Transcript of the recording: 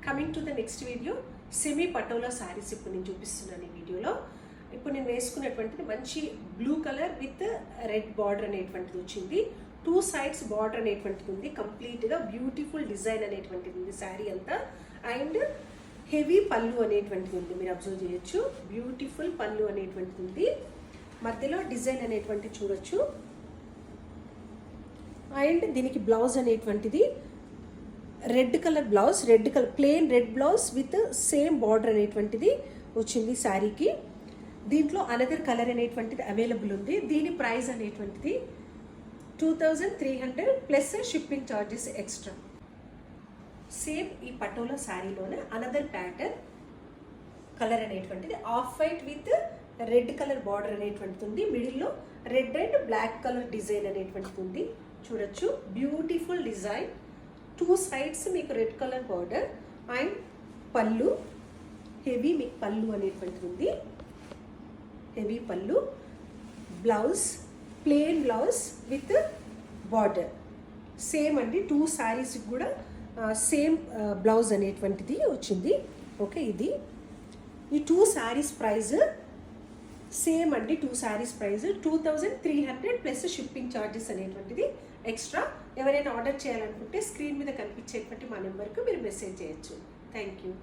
Coming to the next video semi patola saris ఇప్పుడు నేను చూపిస్తున్నాను ఈ వీడియోలో. ఇప్పుడు నేను వేసుకున్నటువంటిది మంచి blue colour with red border అనేటువంటిది వచ్చింది. 2 సైడ్స్ బార్డర్ అనేటువంటిది ఉంది. కంప్లీట్గా బ్యూటిఫుల్ డిజైన్ అనేటువంటిది ఉంది శారీ అంతా. అండ్ హెవీ పళ్ళు అనేటువంటిది ఉంది, మీరు అబ్జర్వ్ చేయొచ్చు. బ్యూటిఫుల్ పళ్ళు అనేటువంటిది ఉంది. మధ్యలో డిజైన్ అనేటువంటిది చూడొచ్చు. అండ్ దీనికి బ్లౌజ్ అనేటువంటిది red colour blouse, red colour plain red blouse with same border అనేటువంటిది వచ్చింది శారీకి. దీంట్లో అనదర్ కలర్ అనేటువంటిది అవైలబుల్ ఉంది. దీని ప్రైస్ అనేటువంటిది 2300 plus shipping charges extra. Same ఈ పటోలా శారీలోనే అనదర్ ప్యాటర్న్ కలర్ అనేటువంటిది off white with red colour border అనేటువంటిది ఉంది. మిడిల్లో red and black colour design అనేటువంటిది ఉంది, చూడొచ్చు. Beautiful design. 2 సైడ్స్ మీకు రెడ్ కలర్ బార్డర్ అండ్ పళ్ళు హెవీ మీకు పళ్ళు అనేటువంటిది ఉంది. హెవీ పళ్ళు, blouse plain blouse with border same అండి. 2 శారీస్ కూడా సేమ్ బ్లౌజ్ అనేటువంటిది వచ్చింది. ఓకే, ఇది ఈ 2 శారీస్ ప్రైస్ సేమ్ అండి. 2 saris price 2300 plus shipping charges అనేటువంటిది ఎక్స్ట్రా. ఎవరైనా ఆర్డర్ చేయాలనుకుంటే స్క్రీన్ మీద కనిపించేటువంటి మా నెంబర్కి మీరు మెసేజ్ చేయొచ్చు. Thank you.